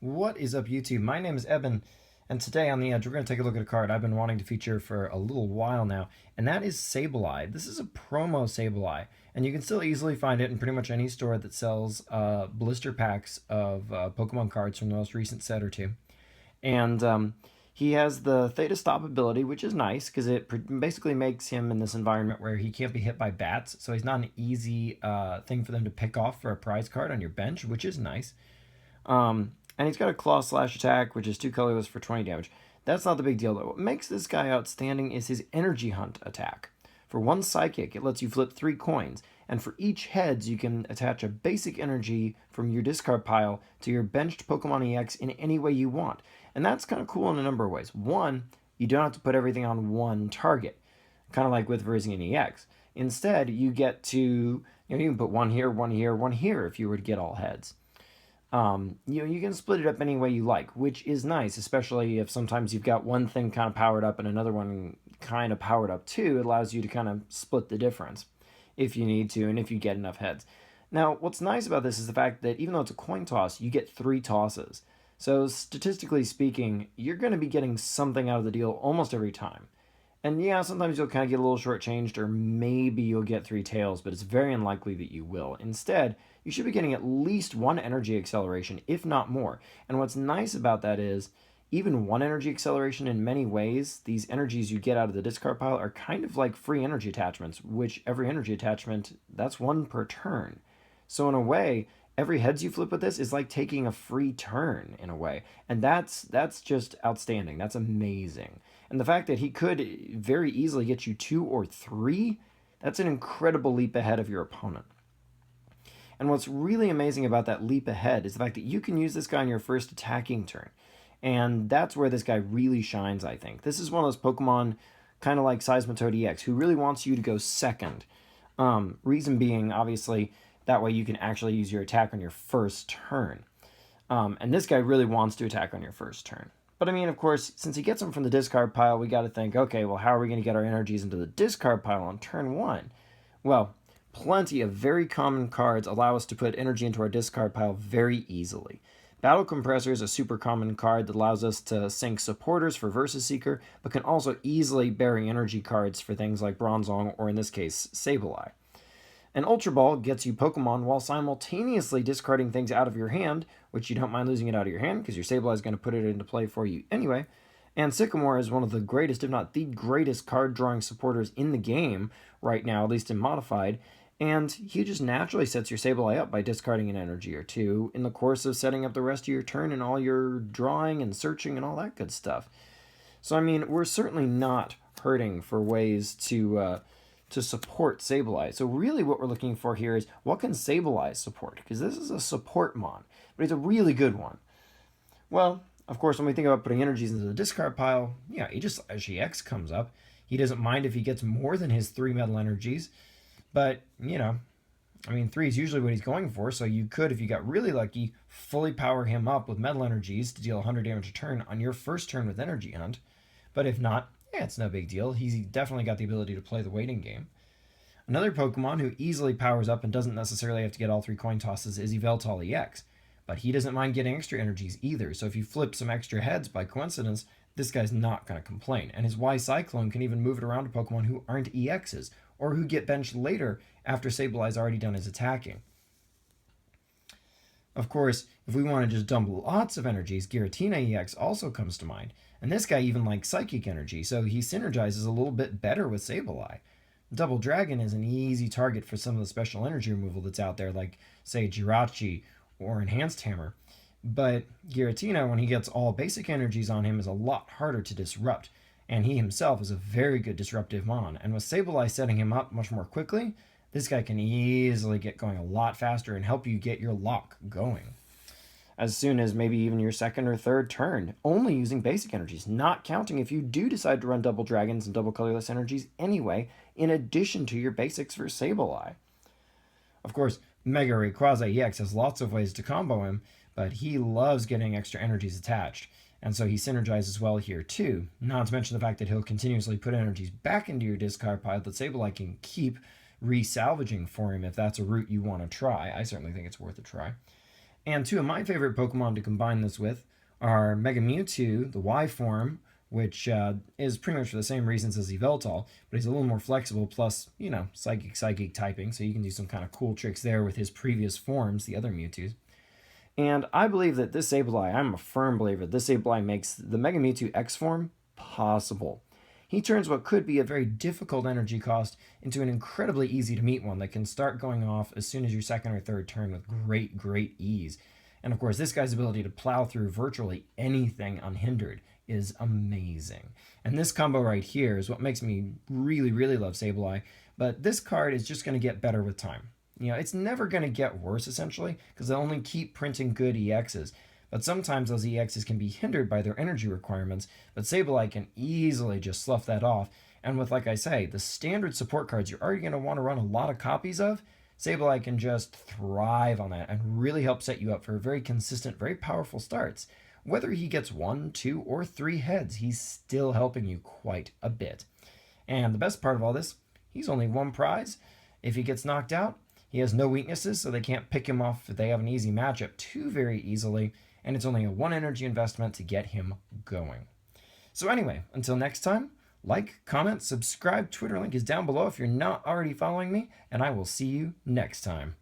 What is up, YouTube? My name is Eben, and today on The Edge, we're going to take a look at a card I've been wanting to feature for a little while now, and that is Sableye. This is a promo Sableye, and you can still easily find it in pretty much any store that sells blister packs of Pokemon cards from the most recent set or two. And he has the Theta Stop ability, which is nice because it basically makes him in this environment where he can't be hit by bats, so he's not an easy thing for them to pick off for a prize card on your bench, which is nice. And he's got a Claw Slash attack, which is 2 colorless for 20 damage. That's not the big deal, though. What makes this guy outstanding is his Energy Hunt attack. For one Psychic, it lets you flip 3 coins, and for each heads, you can attach a basic energy from your discard pile to your benched Pokemon EX in any way you want. And that's kind of cool in a number of ways. One, you don't have to put everything on one target, kind of like with Virizion EX. Instead, you get to, you can put one here, one here, one here if you were to get all heads. You can split it up any way you like, which is nice, especially if sometimes you've got one thing kind of powered up and another one kind of powered up too. It allows you to kind of split the difference if you need to and if you get enough heads. Now, what's nice about this is the fact that even though it's a coin toss, you get 3 tosses. So statistically speaking, you're going to be getting something out of the deal almost every time. And yeah, sometimes you'll kind of get a little shortchanged, or maybe you'll get 3 tails, but it's very unlikely that you will. Instead, you should be getting at least 1 energy acceleration, if not more. And what's nice about that is, even 1 energy acceleration in many ways, these energies you get out of the discard pile are kind of like free energy attachments, which every energy attachment, that's 1 per turn. So in a way, every heads you flip with this is like taking a free turn in a way. And that's just outstanding. That's amazing. And the fact that he could very easily get you 2 or 3, that's an incredible leap ahead of your opponent. And what's really amazing about that leap ahead is the fact that you can use this guy on your first attacking turn. And that's where this guy really shines, I think. This is one of those Pokemon, kind of like Seismitoad EX, who really wants you to go second. Reason being, obviously, that way you can actually use your attack on your first turn. And this guy really wants to attack on your first turn. But I mean, of course, since he gets them from the discard pile, we got to think, okay, well, how are we going to get our energies into the discard pile on turn 1? Well, plenty of very common cards allow us to put energy into our discard pile very easily. Battle Compressor is a super common card that allows us to sink supporters for Versus Seeker, but can also easily bury energy cards for things like Bronzong, or in this case, Sableye. An Ultra Ball gets you Pokemon while simultaneously discarding things out of your hand, which you don't mind losing it out of your hand because your Sableye is going to put it into play for you anyway. And Sycamore is one of the greatest, if not the greatest, card drawing supporters in the game right now, at least in Modified. And he just naturally sets your Sableye up by discarding an energy or 2 in the course of setting up the rest of your turn and all your drawing and searching and all that good stuff. So, I mean, we're certainly not hurting for ways to support Sableye. So really what we're looking for here is, what can Sableye support? Because this is a support mon, but it's a really good one. Well, of course, when we think about putting energies into the discard pile, yeah, as GX comes up, he doesn't mind if he gets more than his 3 metal energies, but, I mean, 3 is usually what he's going for, so you could, if you got really lucky, fully power him up with metal energies to deal 100 damage a turn on your first turn with Energy Hunt. But if not, yeah, it's no big deal. He's definitely got the ability to play the waiting game. Another Pokemon who easily powers up and doesn't necessarily have to get all 3 coin tosses is Yveltal EX. But he doesn't mind getting extra energies either, so if you flip some extra heads by coincidence, this guy's not going to complain. And his Y Cyclone can even move it around to Pokemon who aren't EXs, or who get benched later after Sableye's already done his attacking. Of course, if we want to just dump lots of energies, Giratina EX also comes to mind. And this guy even likes Psychic Energy, so he synergizes a little bit better with Sableye. Double Dragon is an easy target for some of the special energy removal that's out there, like, say, Jirachi or Enhanced Hammer. But Giratina, when he gets all basic energies on him, is a lot harder to disrupt. And he himself is a very good disruptive mon. And with Sableye setting him up much more quickly, this guy can easily get going a lot faster and help you get your lock going as soon as maybe even your second or third turn, only using basic energies, not counting if you do decide to run double dragons and double colorless energies anyway, in addition to your basics for Sableye. Of course, Mega Rayquaza EX has lots of ways to combo him, but he loves getting extra energies attached, and so he synergizes well here too, not to mention the fact that he'll continuously put energies back into your discard pile that Sableye can keep resalvaging for him if that's a route you want to try. I certainly think it's worth a try. And two of my favorite Pokemon to combine this with are Mega Mewtwo, the Y form, which is pretty much for the same reasons as Yveltal, but he's a little more flexible, plus, psychic typing, so you can do some kind of cool tricks there with his previous forms, the other Mewtwo's. And I believe that this Sableye, I'm a firm believer, this Sableye makes the Mega Mewtwo X form possible. He turns what could be a very difficult energy cost into an incredibly easy to meet one that can start going off as soon as your second or third turn with great ease. And of course, this guy's ability to plow through virtually anything unhindered is amazing. And this combo right here is what makes me really love Sableye, but this card is just going to get better with time. It's never going to get worse, essentially, because they'll only keep printing good EXs. But sometimes those EXs can be hindered by their energy requirements, but Sableye can easily just slough that off. And with, like I say, the standard support cards you're already going to want to run a lot of copies of, Sableye can just thrive on that and really help set you up for very consistent, very powerful starts. Whether he gets 1, 2, or 3 heads, he's still helping you quite a bit. And the best part of all this, he's only 1 prize. If he gets knocked out, he has no weaknesses, so they can't pick him off if they have an easy matchup too very easily, and it's only a 1 energy investment to get him going. So anyway, until next time, like, comment, subscribe. Twitter link is down below if you're not already following me, and I will see you next time.